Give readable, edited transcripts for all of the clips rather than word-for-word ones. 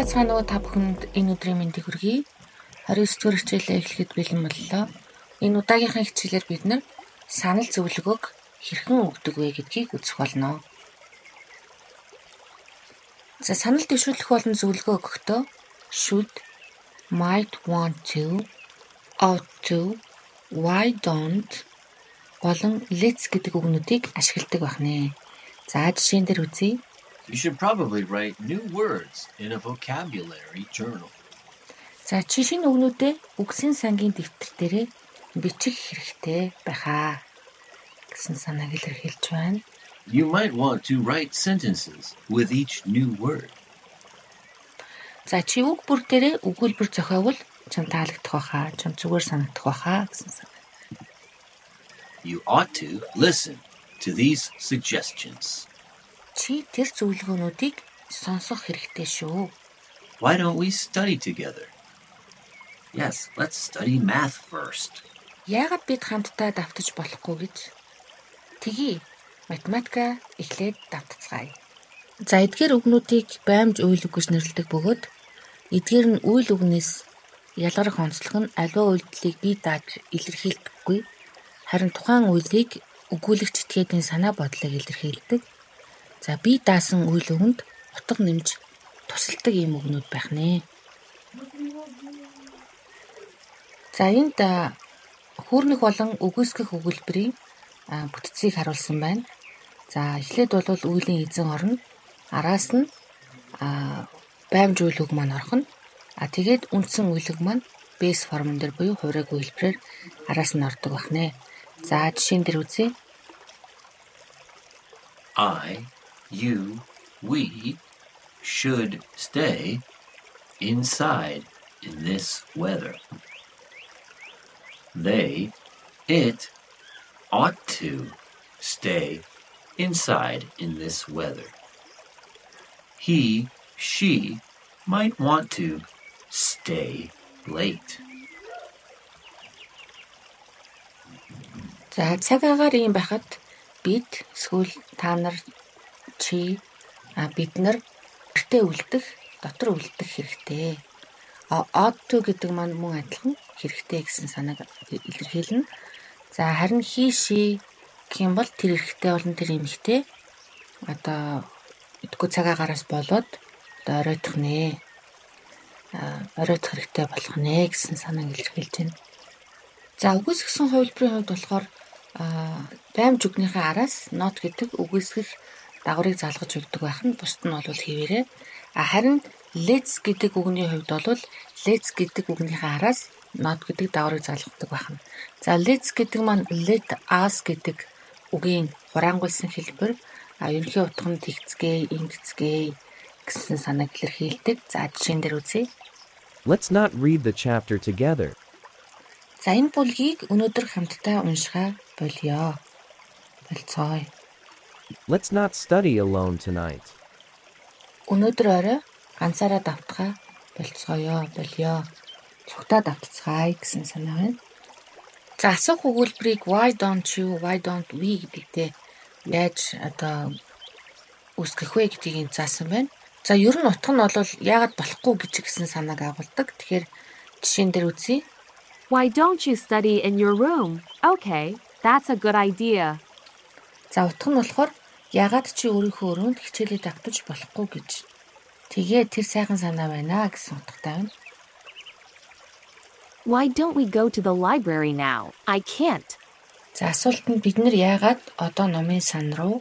байцгаана уу та бүхэнд энэ өдрийн мэндийг хүргэе. 29-р хичээлээ эхлэхэд бэлэн боллоо. Энэ удаагийнхаа хичээлээр бид нар санал зөвлөгөөг хэрхэн өгдөг вэ гэдгийг үзэх болно. За санал дэвшүүлэх болон зөвлөгөө өгөхдөө should, might want to, ought to, why don't болон let's гэдэг үгнүүдийг ашигладаг байна. За жишээн дээр үзье. You should probably write new words in a vocabulary journal. За жишээний үгнүүдээ үгсийн сангийн дэвтэр дээрээ бичих хэрэгтэй байхаа гэсэн санааг илэрхийлж байна. You might want to write sentences with each new word. За чи үг бүр дээрээ өгүүлбэр зохиовол чам таалагдах байхаа, чам зүгээр санагдах байхаа гэсэн санаа. You ought to listen to these suggestions. Чи тэр зөвлөгөөнүүдийг сонсох хэрэгтэй шүү. Why don't we study together? Yes, let's study math first. Яагаад бид хамтдаа давтаж болохгүй гэж? Тэгье, математика эхлээд давтацгаая. За эдгээр үгнүүдийг баймж үйл үг гэж нэрлэдэг бөгөөд эдгээр нь үйл үгнээс ялгарх онцлог нь аливаа үйлдэлийг бие дааж илэрхийлдэггүй. Харин тухайн үйлийг өгүүлэгч этгээдийн санаа бодлыг илэрхийлдэг. За бие даасан үйл өгөнд утга нэмж тусалдаг ийм үгнүүд байх нэ. За энд хүүрнэх болон үгүйсгэх өгүүлбэрийн бүтцийг харуулсан байна. За эхлээд бол үеийн эзэн орно. Араас нь баймж үйл үг маань орхно. Тэгээд үндсэн үйл үг маань base формон дээр буюу хувираагүй хэлбэрээр араас нь ордог байх нэ. За жишээн дээр үзье. I, you, we should stay inside in this weather. They, it, ought to stay inside in this weather. He, she might want to stay late. За цаг агаар юм байхад бид эсвэл та нар чи бид нар гэртээ үлдэх, дотор үлдэх хэрэгтэй. Ought to гэдэг маань мөн адилхан хэрэгтэй гэсэн санааг илэрхийлнэ. За харин he, she гэх юм бол тэр хэрэгтэй болон тэр эмэгтэй одоо мэдгүй цаг агаараас болоод одоо оройтох нэ. Оройтох хэрэгтэй болох нэ гэсэн санааг илэрхийлж байна. За үгүйсгэсэн хувилбарын хувьд болохоор баймж үгнийхээ араас not гэдэг үгүйсгэх дагаврыг залгаж өгдөг байх нь бусд нь бол хэвээрээ. Харин let's гэдэг үгний хувьд бол let's гэдэг үгнийхээ араас not гэдэг дагаврыг залгадаг байна. За let's гэдэг маань let us гэдэг үгийн хураангуйсан хэлбэр ерөнхий утга нь тэгцгээ, ингэцгээ гэсэн санааг илэрхийлдэг. За жишээн дээр үзье. Let's not read the chapter together. За энэ бүлгийг өнөөдөр хамтдаа уншихаа болёо. Болцгоё. Let's not study alone tonight. Өнөөдөр орой ганцаараа давтахаа болцгоё. Цугтаа давтацгаая гэсэн санаа байна. За асуух өгүүлбэрийг why don't you, why don't we гэдэгтэй яаж одоо үүсгэх вэ гэдгийг заасан байна. За ер нь утга нь бол яагаад болохгүй гэсэн санааг агуулдаг. Тэгэхээр жишээн дээр үзье. Why don't you study in your room? Okay, that's a good idea. За утга нь болохоор яагаад чи өөрийнхөө өрөөнд хичээлээ давтаж болохгүй гэж. Тэгээ тэр сайхан санаа байна гэсэн утгатай байна. Why don't we go to the library now? I can't. За асуулт нь бид нар яагаад одоо номын сан руу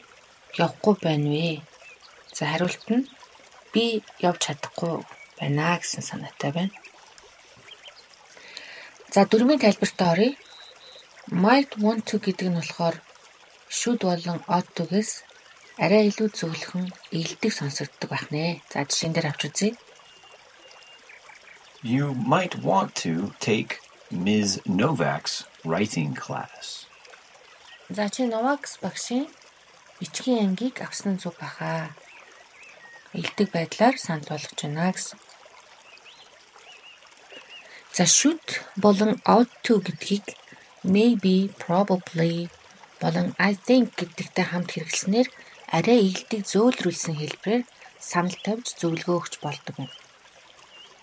явахгүй байна вэ? За хариулт нь би явж чадахгүй байна гэсэн санаатай байна. За дүрмийн тайлбартаа оръё. Might want to гэдэг нь болохоор should болон ought to-гээс арай илүү зөвлөхөн илдэг сонсогддог байх нэ. За жишээн дээр авч үзье. You might want to take Ms. Novak's writing class. За чи Novak's багшийн бичгийн ангийг авсан нь зүг баха. Илдэг байдлаар санал болгож байна гэсэн. За should болон ought to гэдгийг maybe, probably болон I think гэдэгтэй хамт хэрэглэснээр арай илдэг зөөлрүүлсэн хэлбэрээр санал тавьж зөвлөгөө өгч болдог юм.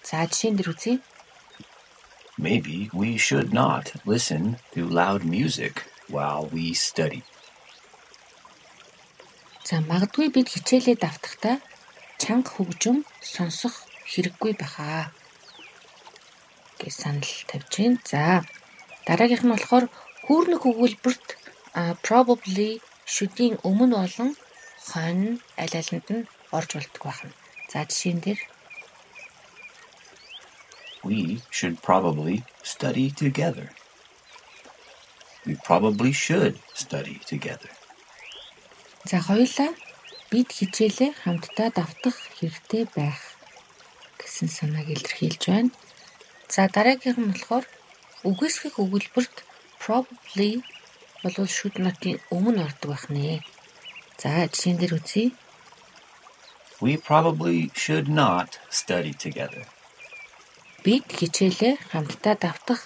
За жишээн дээр үзье. Maybe we should not listen to loud music while we study. За магадгүй бид хичээлээ давтахдаа чанга хөгжим сонсох хэрэггүй баха гэж санал тавьж байна. За дараагийнх нь болохоор хүүрнэг өгүүлбэрт probably should-ийн өмнө болон хонь аль алинд нь орж болдог байна. За жишээн дээр We should probably study together. We probably should study together. за хоёулаа бид хичээлээ хамтдаа давтах хэрэгтэй байх гэсэн санааг илэрхийлж байна. За дараагийнх нь болохоор үгүйсгэх өгүүлбэрт probably болвол should not-ийн өмнө ордог байх нэ. За жишээн дээр үзье. We probably should not study together. Бид хичээлээ хамтдаа давтах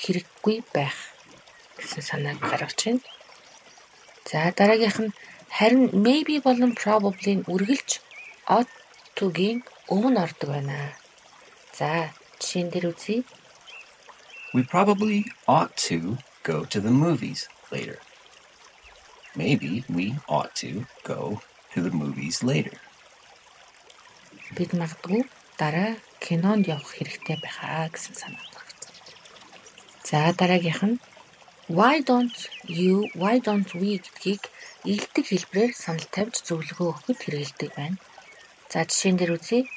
хэрэггүй байх гэсэн санааг гаргаж байна. За дараагийнх нь харин maybe болон probably-г үргэлж ought to-гийн өмнө ордог байна. За жишээн дээр үзье. We probably ought to go to the movies later. Maybe we ought to go to the movies later. Бид магадгүй дараа кинонд явах хэрэгтэй байхаа гэсэн санаа гаргаж. За дараагийнх нь why don't we гэдгийг илдэг хэлбэрээр санал тавьж зөвлөгөө өгөхөд хэрэгэлдэг байна. За жишээн дээр үзье.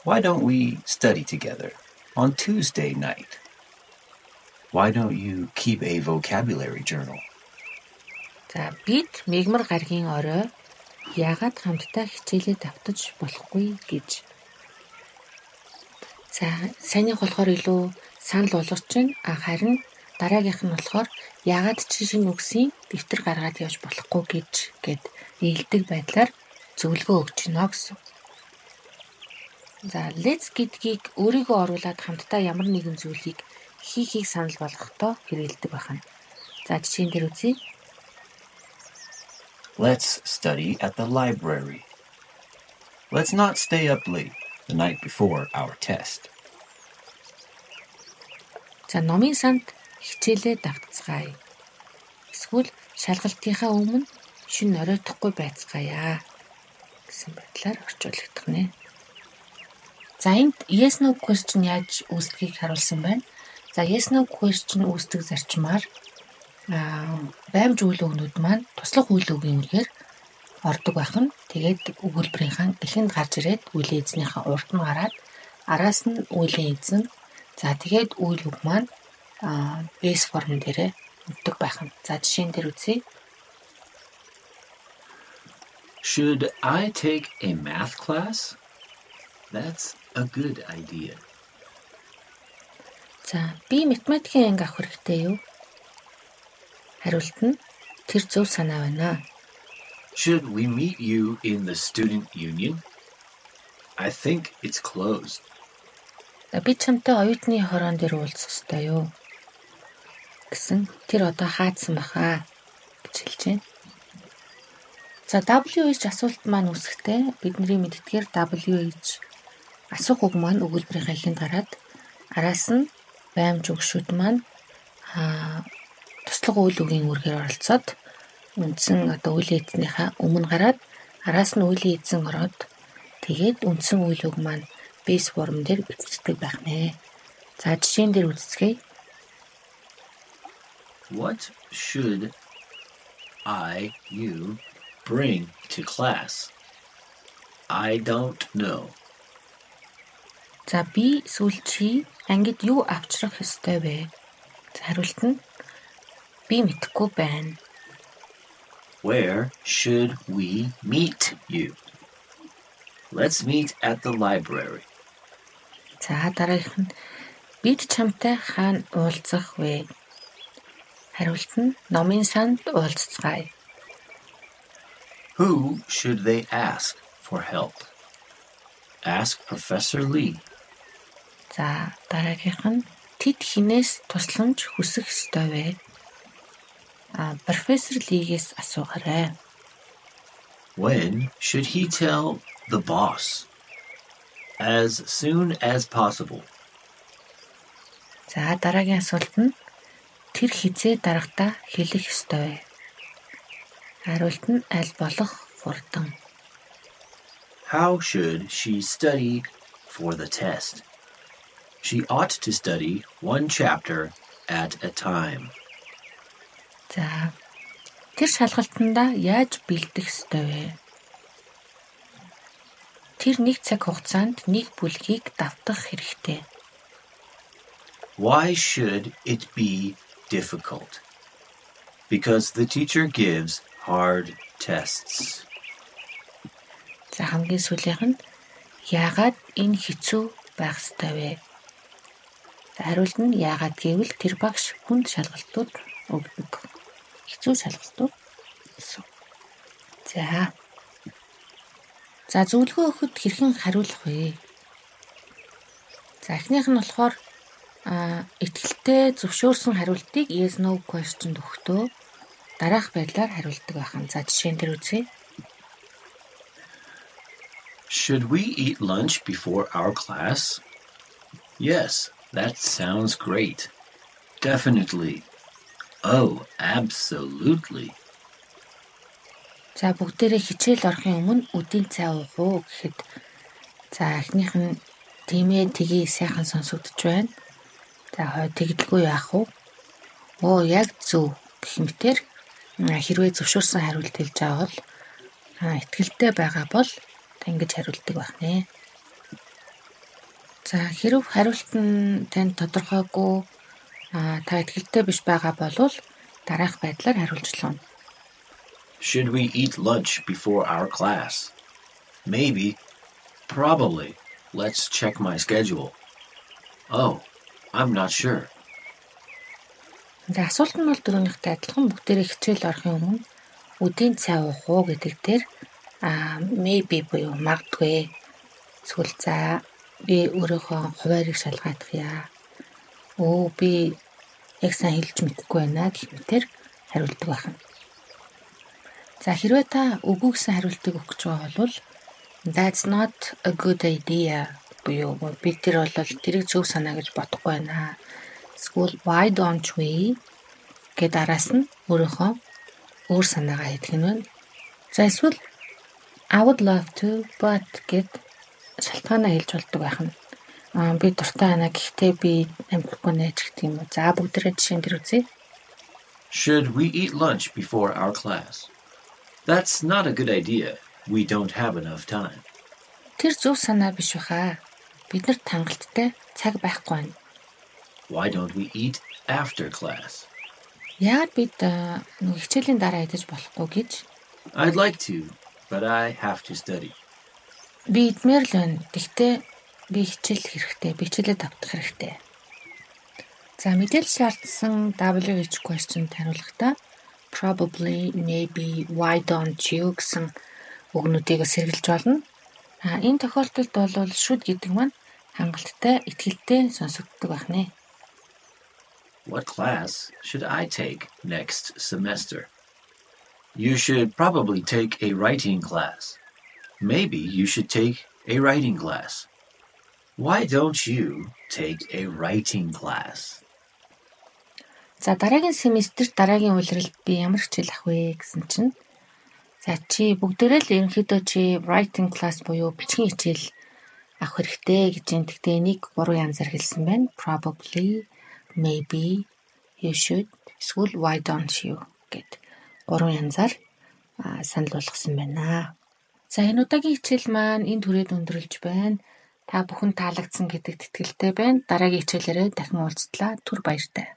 Why don't we study together on Tuesday night? Why don't you keep a vocabulary journal? За бид мегмар гаргийн орой яагаад хамтдаа хичээлээ давтаж болохгүй гэж. За санийх болохоор илүү санал болгож байна. Харин дараагийнх нь болохоор яагаад чи шинэ үгсийн дэвтэр гаргаад явж болохгүй гэд ээлдэг байдлаар зөвлөгөө өгч гинэ гэсэн. За let's гэдгийг өөрийгөө оруулаад хамтдаа ямар нэгэн зүйлийг хийхийг санал болгохдоо хэрэгэлдэг байна. За жишээн дээр үзье. Let's study at the library. Let's not stay up late the night before our test. За номын санд хичээлээ давтацгаая. Эсвэл шалгалтынхаа өмнө шөнө оройтохгүй байцгаая гэсэн байдлаар орчуулгадах нэ. За энд yes no question яаж үүсдгийг харуулсан байна. За yes no question үүсдэг зарчмаар баймж үйл өгнүүд маань туслах үйл өгийн үргээр ордог байх нь. Тэгээд өгүүлбэрийнхаа эхэнд гарч ирээд үйл эзнийхээ урд нь гараад араас нь үлийн эзэн. За тэгээд үйл үг маань base form дээрээ өгдөг байх нь. За жишээн дээр үзье. Should I take a math class? That's a good idea. За би математикийн анги авах хэрэгтэй юу? Хариулт нь тэр зөв санаа байна. Should we meet you in the student union? I think it's closed. Би чамтай оюутны хороон дээр уулзах ёстой юу? Гэсэн тэр одоо хаадсан баха гэж хэлж байна. За WH асуулт маань үүсэхдээ бидний мэддгээр WH асуух үг маань өгүүлбэрийнхаа эхэнд гараад араас нь баймж өгшүүд маань туслах үйл үгийн үргээр оролцоод үндсэн одоо үйл эзнийхээ өмнө гараад араас нь үйл эзэн ороод тэгээд үндсэн үйл үг маань base form дээр бичигддэг байх нэ. За жишээн дээр үзцгээе. What should you bring to class? I don't know. За би сүүл чи ангид юу авчрах ёстой вэ? Хариулт нь би мэдэхгүй байна. Where should we meet you? Let's meet at the library. За дараагийнх нь бид чамтай хаана уулзах вэ? Хариулт нь номын санд уулзцгаая. Who should they ask for help? Ask Professor Lee. За дараагийнх нь тэд хинээс тусламж хүсэх ёстой вэ? Профессор Лигээс асуугаарай. When should he tell the boss? As soon as possible. За дараагийн асуулт нь тэр хизээ дарагтаа хэлэх ёстой вэ? Хариулт нь аль болох хурдан. How should she study for the test? She ought to study one chapter at a time. За тэр шалгалтандаа яаж бэлдэх ёстой вэ? Тэр нэг цаг хугацаанд нэг бүлгийг давтах хэрэгтэй. Why should it be difficult? Because the teacher gives hard tests. За хамгийн сүүлийнх нь яагаад энэ хэцүү байх ёстой вэ? Хариулт нь яагаад гэвэл тэр багш хүнд шалгалтууд өгдөг. Хэцүү шалгалтууд гэсэн. За зөвлөгөө өгөхөд хэрхэн хариулах вэ? За эхнийх нь болохоор итгэлтэй зөвшөөрсөн хариултыг yes no question-д өгөхдөө дараах байдлаар хариулдаг байх нь. За жишээн дээр үзье. Should we eat lunch before our class? Yes, that sounds great. Definitely. Oh, absolutely. За бүгдээрээ хичээл орохын өмнө өдийн цай уух уу гэхэд за эхнийх нь тиймээ тгий сайхан сонсогдож байна. За тэгдэлгүй яах вэ? Яг зөв гэх мэтэр хэрвээ зөвшөөрсөн хариулт хэлж байгаа бол итгэлтэй байгаа бол ингэж хариулдаг байх нэ. За хэрв хариулт нь танд тодорхойгүй та итгэлтэй биш байгаа бол дараах байдлаар хариулж болно. Should we eat lunch before our class? Maybe. Probably. Let's check my schedule. Oh, I'm not sure. За асуулт нь бол дөрөвнийхтэй адилхан бүгдээрээ хичээл орохын өмнө өдийн цай уух уу гэдэг дээр maybe буюу магадгүй эсвэл за би өөрийнхөө хуваарийг шалгаадах яа. Би яг сайн хэлж мэдэхгүй байна гэх мэтэр хариулдаг байх нь. За хэрвээ та үгүй гэсэн хариултыг өгөх гэж байгаа бол that's not a good idea буюу бид тэр бол тэрийг зөв санаа гэж бодохгүй байна. Эсвэл why don't we гэдэг араас нь өөрийнхөө өөр санаагаа хэлэх нь байна. За эсвэл I would love to but гэд шалтгаанаа хэлж болдог байх нь. Би дуртай байна гэхдээ би амжилтгүй нээж гэх юм уу. За бүгдээрээ жишээн дээр үзье. Should we eat lunch before our class? That's not a good idea. We don't have enough time. Тэр зөв санаа биш баха. Биднэрт хангалттай цаг байхгүй байна. Why don't we eat after class? Яагаад бид хичээлийн дараа идэж болохгүй гэж? I'd like to, but I have to study. Би идмээр л байна. Гэхдээ би хичээлэх хэрэгтэй. Би хичээлээ давтах хэрэгтэй. За мэдээлэл шаардсан WH question хариулахдаа probably, maybe, why don't you гэсэн үгнүүдийг сэргэлж болно. Энэ тохиолдолд бол should гэдэг маань хангалттай, итгэлтэй сонсогддог байх нэ. What class should I take next semester? You should probably take a writing class. Maybe you should take a writing class. Why don't you take a writing class? За дараагийн семестр дараагийн улиралд би ямар хичээл авах вэ гэсэн чинь за чи бүгдээрээ л ерөнхийдөө чи writing class буюу бичгийн хичээл авах хэрэгтэй гэж энэ тэгтээ энийг 3 янзаар хэлсэн байна. Probably, maybe, you should, эсвэл why don't you гэд 3 янзаар санал болгосон байна. За энэ удаагийн хичээл маань энэ түрээд өндөрлөж байна. Та бүхэн таалагдсан гэдэгт итгэлтэй байна. Дараагийн хичээлээрээ дахин уулзтлаа. Түр баяртай.